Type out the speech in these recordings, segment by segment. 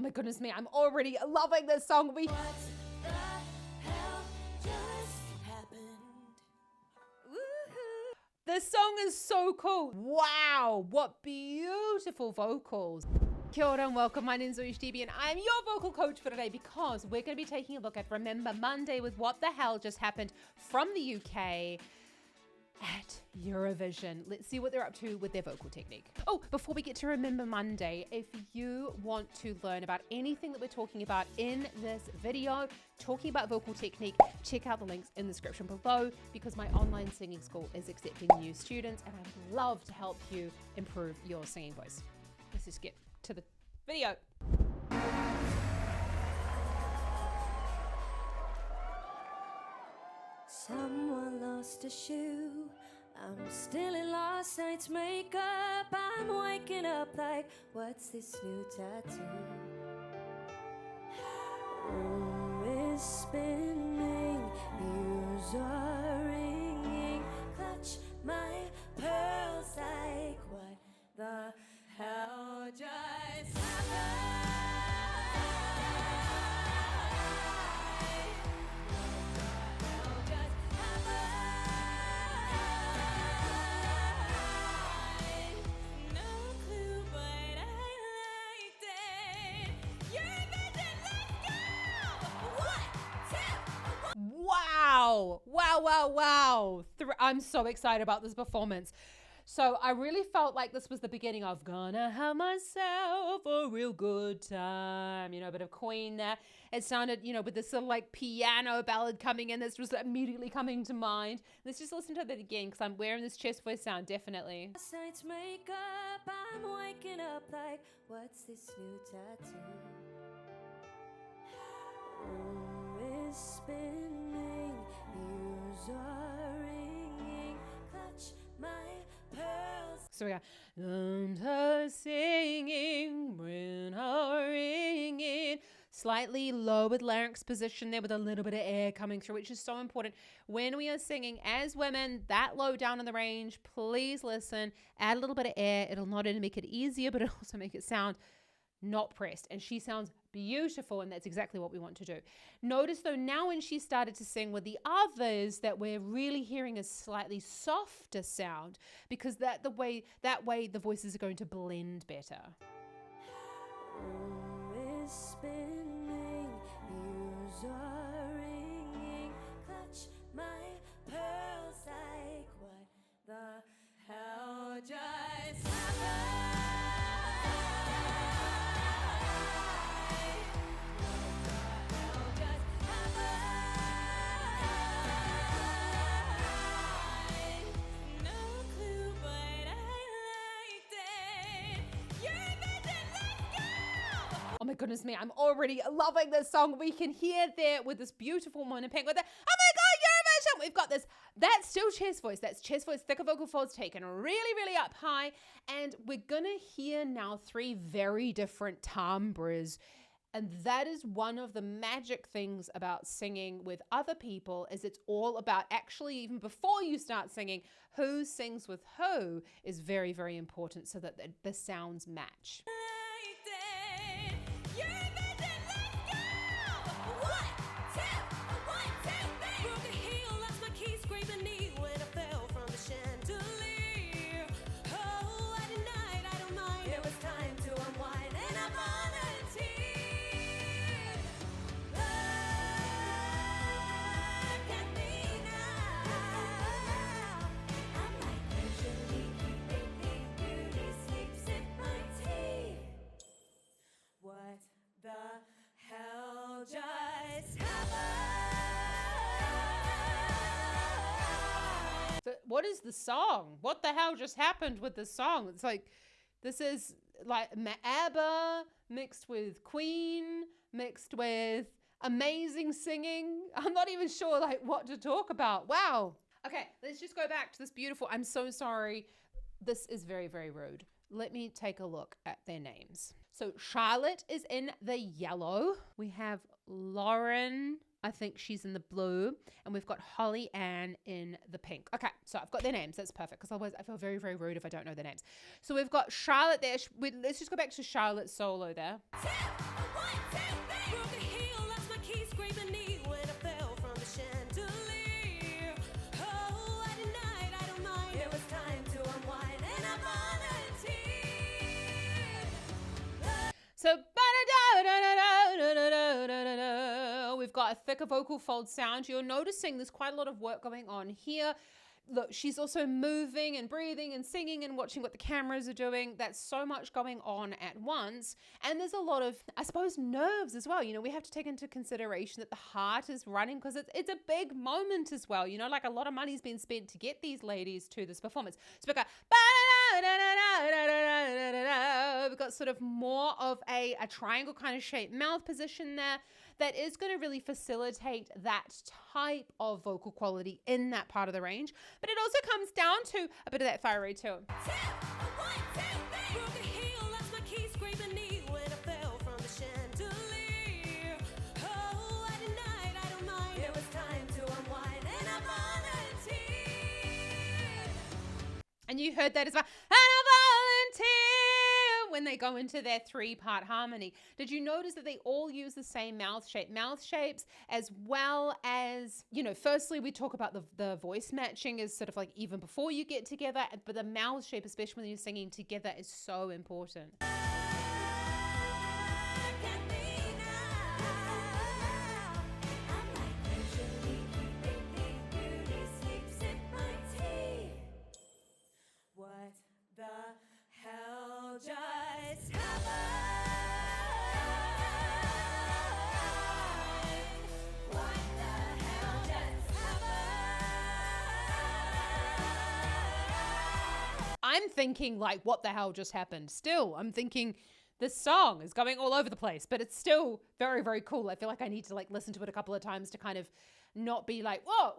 my goodness me, I'm already loving this song. What the hell just happened? Woohoo! This song is so cool. Wow, what beautiful vocals. Kia ora and welcome. My name is ZoeStibi and I'm your vocal coach for today because we're going to be taking a look at Remember Monday with What the Hell Just Happened from the UK at Eurovision. Let's see what they're up to with their vocal technique. Oh, before we get to Remember Monday, if you want to learn about anything that we're talking about in this video, talking about vocal technique, check out the links in the description below because my online singing school is accepting new students and I'd love to help you improve your singing voice. Let's just get to the video. Someone lost a shoe. I'm still in last night's makeup. I'm waking up like, what's this new tattoo? Room is spinning, ears are ringing. Clutch my pearls like, what the hell just happened? Wow. I'm so excited about this performance. So I really felt like this was the beginning of gonna have myself a real good time. You know, a bit of Queen there. It sounded, you know, with this sort of like piano ballad coming in, this was immediately coming to mind. Let's just listen to that again because I'm wearing this chest voice sound, definitely. Last night's makeup, I'm waking up like, what's this new tattoo? Room is spinning, ears are ringing, clutch my pearls. So we got her singing, when her ringing. Slightly lowered larynx position there with a little bit of air coming through, which is so important when we are singing as women that low down in the range. Please listen, add a little bit of air. It'll not only make it easier, but it'll also make it sound not pressed. And she sounds beautiful, and that's exactly what we want to do. Notice though, now when she started to sing with the others, that we're really hearing a slightly softer sound because that way the voices are going to blend better. Room is spinning, ears are ringing, clutch my pearls like, what the hell just happened? Oh my goodness me, I'm already loving this song. We can hear there with this beautiful woman in pink with the, oh my God, Eurovision. We've got this, that's still chest voice. That's chest voice, thicker vocal folds taken really up high. And we're gonna hear now 3 very different timbres. And that is one of the magic things about singing with other people is it's all about actually, even before you start singing, who sings with who is very important so that the sounds match. What is the song? What the hell just happened with the song? It's like, this is like ABBA mixed with Queen, mixed with amazing singing. I'm not even sure like what to talk about. Wow. Okay, let's just go back to this beautiful, I'm so sorry. This is very rude. Let me take a look at their names. So Charlotte is in the yellow. We have Lauren, I think she's in the blue, and we've got Holly Ann in the pink. Okay, so I've got their names. That's perfect, because otherwise I feel very rude if I don't know their names. So we've got Charlotte there. Let's just go back to Charlotte's solo there. 2, 1. So we've got a thicker vocal fold sound. You're noticing there's quite a lot of work going on here. Look, she's also moving and breathing and singing and watching what the cameras are doing. That's so much going on at once. And there's a lot of, I suppose, nerves as well. You know, we have to take into consideration that the heart is running because it's a big moment as well. You know, like a lot of money's been spent to get these ladies to this performance. So we've got sort of more of a triangle kind of shaped mouth position there that is going to really facilitate that type of vocal quality in that part of the range. But it also comes down to a bit of that thyroid too. And you heard that as well. And I volunteer when they go into their 3-part harmony. Did you notice that they all use the same mouth shape? Mouth shapes, as well as, you know, firstly, we talk about the voice matching is sort of like even before you get together, but the mouth shape, especially when you're singing together, is so important. What the hell just happened? What the hell just happened? I'm thinking like, what the hell just happened? Still, I'm thinking this song is going all over the place, but it's still very, very cool. I feel like I need to like listen to it a couple of times to kind of not be like, whoa,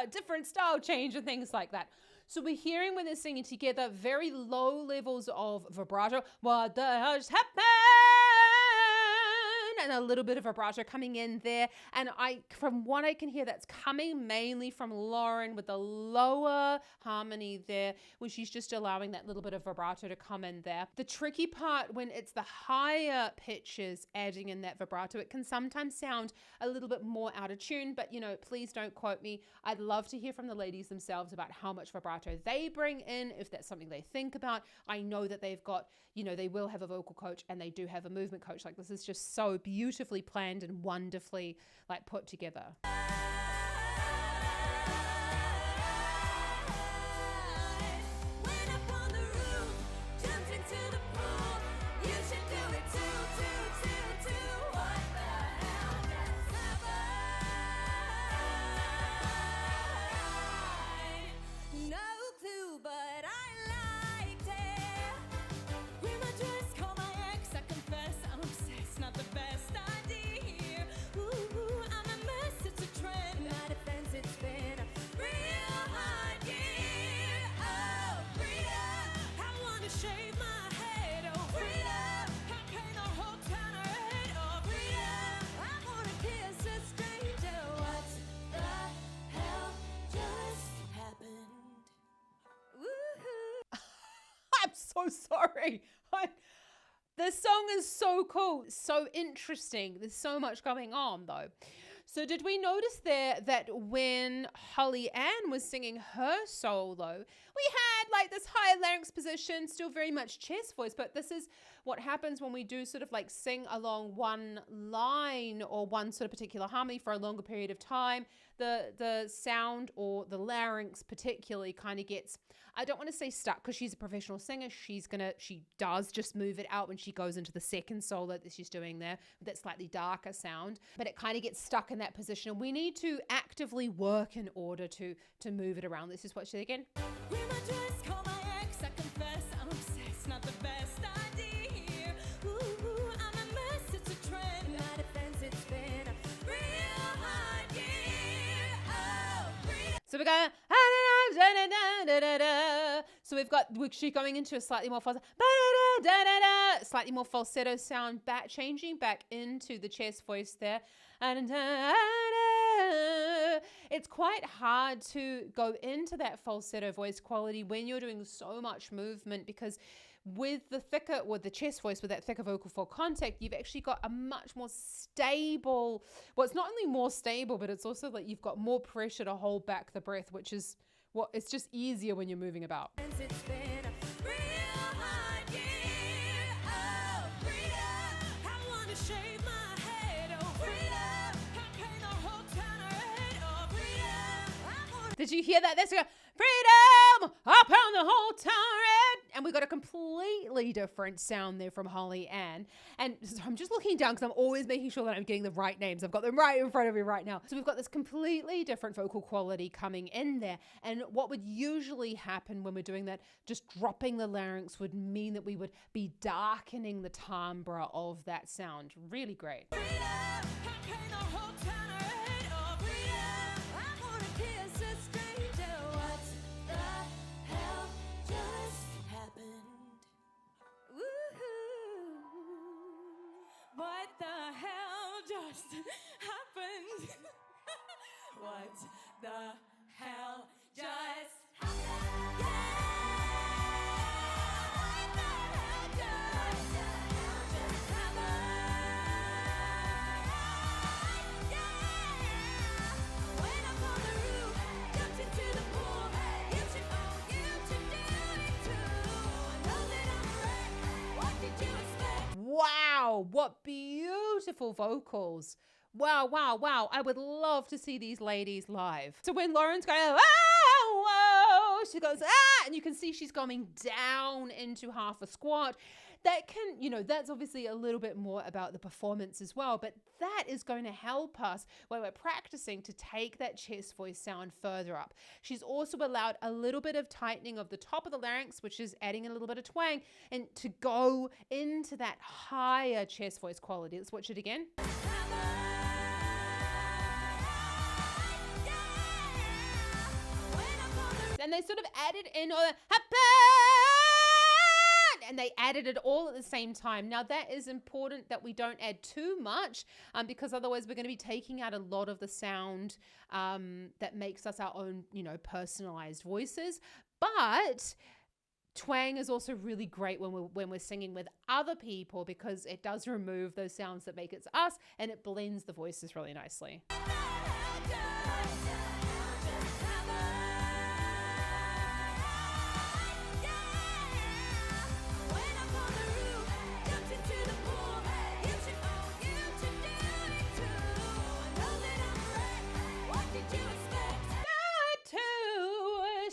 different style change and things like that. So we're hearing when they're singing together, very low levels of vibrato. What the hell just happened? And a little bit of vibrato coming in there. And from what I can hear, that's coming mainly from Lauren with the lower harmony there, where she's just allowing that little bit of vibrato to come in there. The tricky part when it's the higher pitches adding in that vibrato, it can sometimes sound a little bit more out of tune, but you know, please don't quote me. I'd love to hear from the ladies themselves about how much vibrato they bring in, if that's something they think about. I know that they've got, you know, they will have a vocal coach and they do have a movement coach. Like, this is just so beautifully planned and wonderfully like put together. So sorry. This song is so cool, so interesting. There's so much going on though. So did we notice there that when Holly Ann was singing her solo, we had like this high larynx position, still very much chest voice, but this is what happens when we do sort of like sing along one line or one sort of particular harmony for a longer period of time. The sound, or the larynx particularly, kind of gets, I don't want to say stuck, because she's a professional singer. She does just move it out when she goes into the second solo that she's doing there with that slightly darker sound, but it kind of gets stuck in that position. We need to actively work in order to move it around. This is what she did again. So we're going, so she's going into a slightly more falsetto sound, changing back into the chest voice there. It's quite hard to go into that falsetto voice quality when you're doing so much movement, because with the chest voice, with that thicker vocal fold contact, you've actually got a much more stable, well, it's not only more stable, but it's also like you've got more pressure to hold back the breath, which is it's just easier when you're moving about. Did you hear that? That's go, freedom up on the whole turret. And we got a completely different sound there from Holly Ann. And so I'm just looking down because I'm always making sure that I'm getting the right names. I've got them right in front of me right now. So we've got this completely different vocal quality coming in there. And what would usually happen when we're doing that, just dropping the larynx would mean that we would be darkening the timbre of that sound. Really great. What the hell just happened? What the hell just happened? When I'm on the roof, jumped into the pool. You should know you should do it too. I know that I'm a wreck. What did you expect? Wow, what beautiful vocals. Wow, wow, wow. I would love to see these ladies live. So when Lauren's going, oh, whoa, she goes, ah, and you can see she's going down into half a squat. That can, you know, that's obviously a little bit more about the performance as well, but that is going to help us when we're practicing to take that chest voice sound further up. She's also allowed a little bit of tightening of the top of the larynx, which is adding a little bit of twang, and to go into that higher chest voice quality. Let's watch it again. And they sort of added in all the and they added it all at the same time. Now that is important that we don't add too much because otherwise we're going to be taking out a lot of the sound that makes us our own, you know, personalized voices. But twang is also really great when we're singing with other people because it does remove those sounds that make it us and it blends the voices really nicely.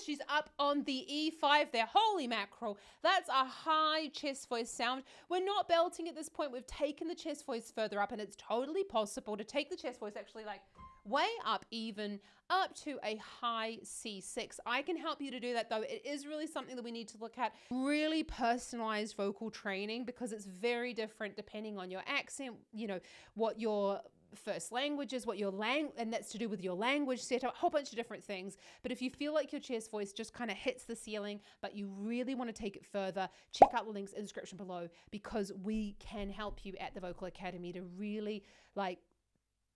She's up on the E5 there. Holy mackerel. That's a high chest voice sound. We're not belting at this point. We've taken the chest voice further up and it's totally possible to take the chest voice actually like way up, even up to a high C6. I can help you to do that though. It is really something that we need to look at. Really personalized vocal training because it's very different depending on your accent, you know, what your first language is, what your and that's to do with your language setup, a whole bunch of different things. But if you feel like your chest voice just kind of hits the ceiling, but you really want to take it further, check out the links in the description below because we can help you at the Vocal Academy to really like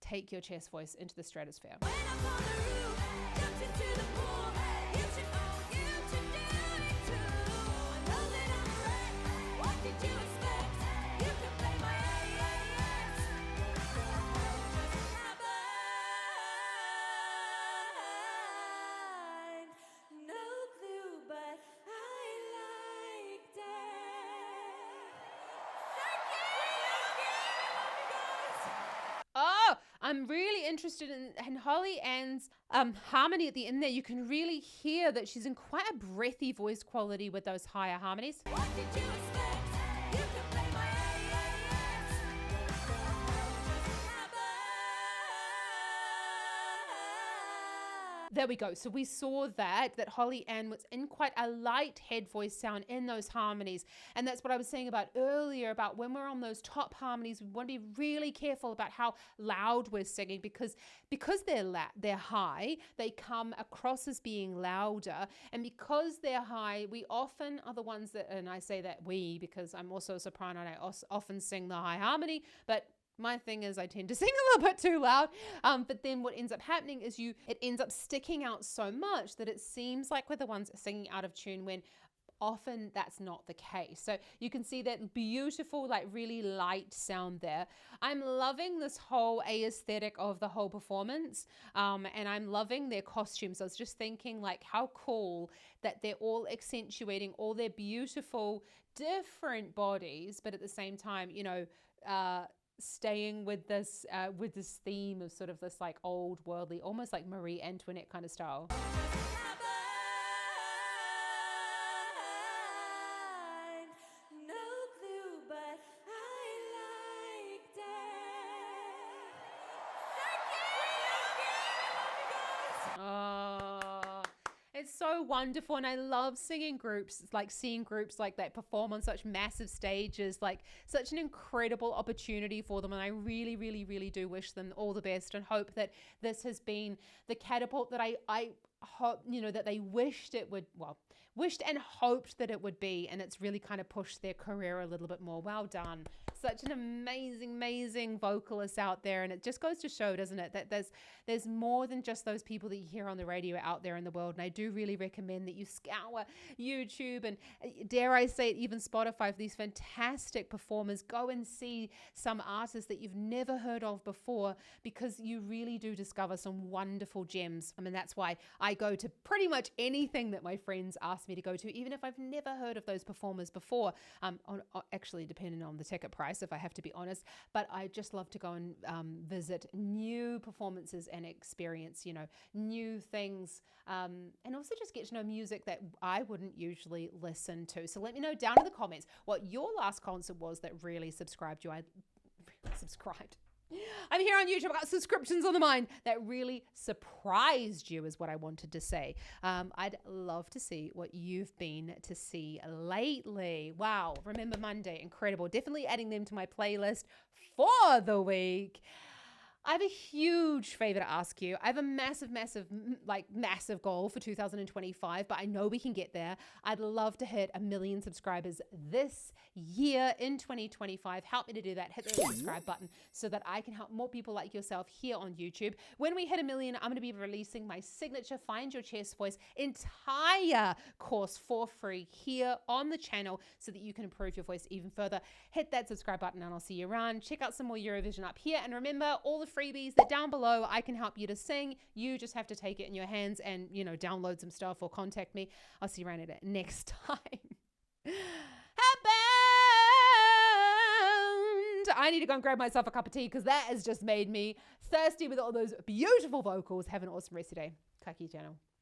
take your chest voice into the stratosphere. I'm really interested in Holly Ann's harmony at the end there. You can really hear that she's in quite a breathy voice quality with those higher harmonies. What did you expect? You can play my There we go. So we saw that Holly Ann was in quite a light head voice sound in those harmonies. And that's what I was saying about earlier about when we're on those top harmonies, we want to be really careful about how loud we're singing because they're high, they come across as being louder. And because they're high, we often are the ones that, and I say that we because I'm also a soprano and I often sing the high harmony, but my thing is I tend to sing a little bit too loud, but then what ends up happening is it ends up sticking out so much that it seems like we're the ones singing out of tune when often that's not the case. So you can see that beautiful, like really light sound there. I'm loving this whole aesthetic of the whole performance, and I'm loving their costumes. I was just thinking like how cool that they're all accentuating all their beautiful different bodies, but at the same time, you know, staying with this theme of sort of this like old worldly, almost like Marie Antoinette kind of style. No clue, but I liked it. Oh, it's so wonderful. And I love singing groups, like seeing groups like that perform on such massive stages, like such an incredible opportunity for them. And I really, really, really do wish them all the best and hope that this has been the catapult that I hope, you know, that they wished it would, well, wished and hoped that it would be. And it's really kind of pushed their career a little bit more. Well done. Such an amazing, amazing vocalist out there. And it just goes to show, doesn't it, that there's more than just those people that you hear on the radio out there in the world. And I do really recommend that you scour YouTube and, dare I say it, even Spotify for these fantastic performers. Go and see some artists that you've never heard of before, because you really do discover some wonderful gems. I mean, that's why I go to pretty much anything that my friends ask me to go to, even if I've never heard of those performers before, actually depending on the ticket price, if I have to be honest. But I just love to go and visit new performances and experience, you know, new things, and also just get to know music that I wouldn't usually listen to. So let me know down in the comments what your last concert was that really subscribed you. Subscribed. I'm here on YouTube. I've got subscriptions on the mind that really surprised you, is what I wanted to say. I'd love to see what you've been to see lately. Wow. Remember Monday. Incredible. Definitely adding them to my playlist for the week. I have a huge favor to ask you. I have a massive goal for 2025, but I know we can get there. I'd love to hit 1 million subscribers this year in 2025. Help me to do that. Hit the subscribe button so that I can help more people like yourself here on YouTube. When we hit 1 million, I'm going to be releasing my signature Find Your Chest Voice entire course for free here on the channel so that you can improve your voice even further. Hit that subscribe button and I'll see you around. Check out some more Eurovision up here. And remember, all the freebies that down below, I can help you to sing. You just have to take it in your hands and, you know, download some stuff or contact me. I'll see you around at it next time. I need to go and grab myself a cup of tea because that has just made me thirsty with all those beautiful vocals. Have an awesome rest of your day. Kaki channel.